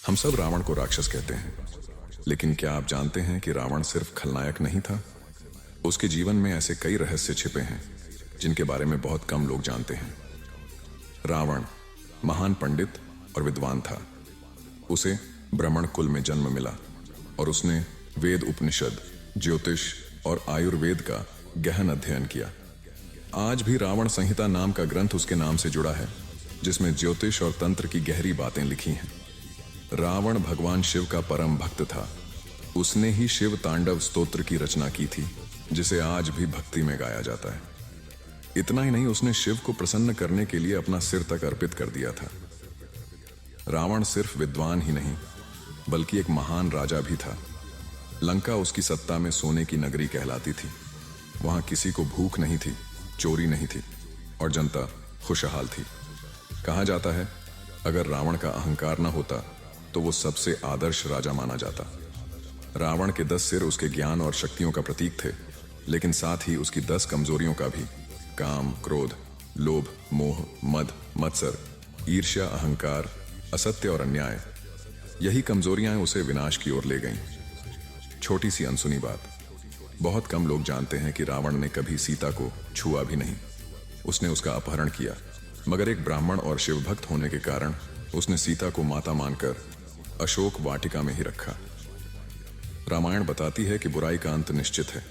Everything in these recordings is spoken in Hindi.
हम सब रावण को राक्षस कहते हैं, लेकिन क्या आप जानते हैं कि रावण सिर्फ खलनायक नहीं था। उसके जीवन में ऐसे कई रहस्य छिपे हैं जिनके बारे में बहुत कम लोग जानते हैं। रावण महान पंडित और विद्वान था। उसे ब्राह्मण कुल में जन्म मिला और उसने वेद, उपनिषद, ज्योतिष और आयुर्वेद का गहन अध्ययन किया। आज भी रावण संहिता नाम का ग्रंथ उसके नाम से जुड़ा है, जिसमें ज्योतिष और तंत्र की गहरी बातें लिखी हैं। रावण भगवान शिव का परम भक्त था। उसने ही शिव तांडव स्तोत्र की रचना की थी, जिसे आज भी भक्ति में गाया जाता है। इतना ही नहीं, उसने शिव को प्रसन्न करने के लिए अपना सिर तक अर्पित कर दिया था। रावण सिर्फ विद्वान ही नहीं, बल्कि एक महान राजा भी था। लंका उसकी सत्ता में सोने की नगरी कहलाती थी। वहां किसी को भूख नहीं थी, चोरी नहीं थी और जनता खुशहाल थी। कहा जाता है, अगर रावण का अहंकार न होता तो वो सबसे आदर्श राजा माना जाता। रावण के 10 सिर उसके ज्ञान और शक्तियों का प्रतीक थे, लेकिन साथ ही उसकी 10 कमजोरियों का भी। काम, क्रोध, लोभ, मोह, मद, मत्सर, ईर्ष्या, अहंकार, असत्य और अन्याय। यही कमजोरियां उसे विनाश की ओर ले गईं। छोटी सी अनसुनी बात, बहुत कम लोग जानते हैं कि रावण ने कभी सीता को छुआ भी नहीं। उसने उसका अपहरण किया, मगर एक ब्राह्मण और शिवभक्त होने के कारण उसने सीता को माता मानकर अशोक वाटिका में ही रखा। रामायण बताती है कि बुराई का अंत निश्चित है,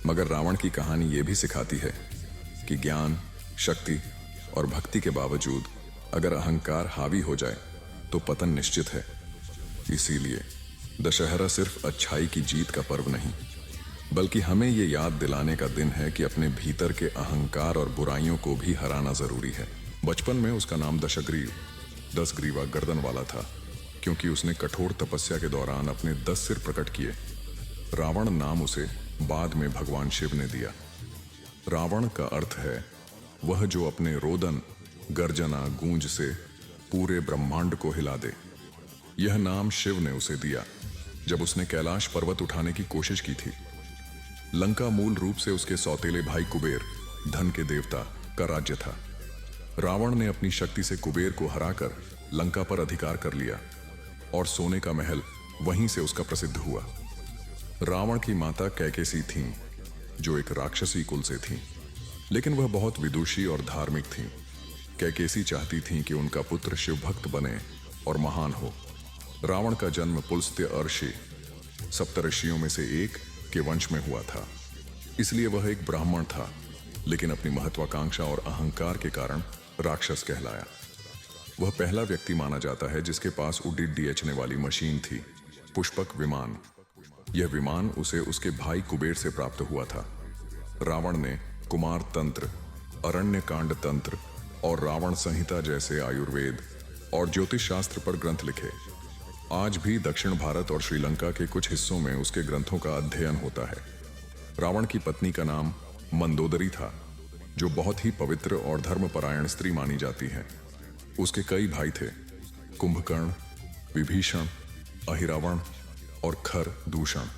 मगर रावण की कहानी यह भी सिखाती है कि ज्ञान, शक्ति और भक्ति के बावजूद अगर अहंकार हावी हो जाए तो पतन निश्चित है। इसीलिए दशहरा सिर्फ अच्छाई की जीत का पर्व नहीं, बल्कि हमें ये याद दिलाने का दिन है कि अपने भीतर के अहंकार और बुराइयों को भी हराना जरूरी है। बचपन में उसका नाम दशग्रीव, 10 ग्रीवा गर्दन वाला था, क्योंकि उसने कठोर तपस्या के दौरान अपने 10 सिर प्रकट किए। रावण नाम उसे बाद में भगवान शिव ने दिया। रावण का अर्थ है वह जो अपने रोदन, गर्जना, गूंज से पूरे ब्रह्मांड को हिला दे। यह नाम शिव ने उसे दिया जब उसने कैलाश पर्वत उठाने की कोशिश की थी। लंका मूल रूप से उसके सौतेले भाई कुबेर, धन के देवता, का राज्य था। रावण ने अपनी शक्ति से कुबेर को हराकर लंका पर अधिकार कर लिया और सोने का महल वहीं से उसका प्रसिद्ध हुआ। रावण की माता कैकेसी थीं, जो एक राक्षसी कुल से थीं, लेकिन वह बहुत विदुषी और धार्मिक थीं। कैकेसी चाहती थीं कि उनका पुत्र शिवभक्त बने और महान हो। रावण का जन्म पुलस्त्य अर्षि, सप्तऋषियों में से एक के वंश में हुआ था। इसलिए वह एक ब्राह्मण था, लेकिन अपनी महत्वाकांक्षा और अहंकार के कारण राक्षस कहलाया। वह पहला व्यक्ति माना जाता है जिसके पास उड़ने वाली मशीन थी, पुष्पक विमान। यह विमान उसे उसके भाई कुबेर से प्राप्त हुआ था। रावण ने कुमार तंत्र, अरण्य कांड तंत्र और रावण संहिता जैसे आयुर्वेद और ज्योतिष शास्त्र पर ग्रंथ लिखे। आज भी दक्षिण भारत और श्रीलंका के कुछ हिस्सों में उसके ग्रंथों का अध्ययन होता है। रावण की पत्नी का नाम मंदोदरी था, जो बहुत ही पवित्र और धर्मपरायण स्त्री मानी जाती है। उसके कई भाई थे, कुंभकर्ण, विभीषण, अहिरावण और खर दूषण।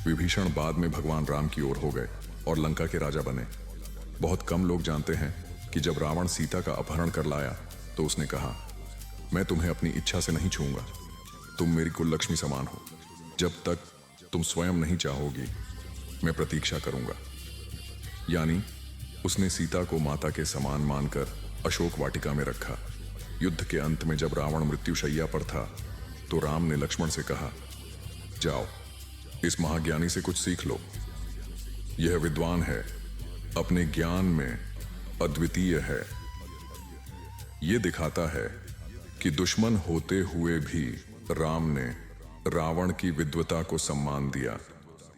विभीषण बाद में भगवान राम की ओर हो गए और लंका के राजा बने। बहुत कम लोग जानते हैं कि जब रावण सीता का अपहरण कर लाया तो उसने कहा, मैं तुम्हें अपनी इच्छा से नहीं छूंगा। तुम मेरी कुल लक्ष्मी समान हो। जब तक तुम स्वयं नहीं चाहोगी, मैं प्रतीक्षा करूंगा। यानी उसने सीता को माता के समान मानकर अशोक वाटिका में रखा। युद्ध के अंत में जब रावण मृत्युशैया पर था, तो राम ने लक्ष्मण से कहा, जाओ, इस महाज्ञानी से कुछ सीख लो। यह विद्वान है, अपने ज्ञान में अद्वितीय है। यह दिखाता है कि दुश्मन होते हुए भी राम ने रावण की विद्वता को सम्मान दिया।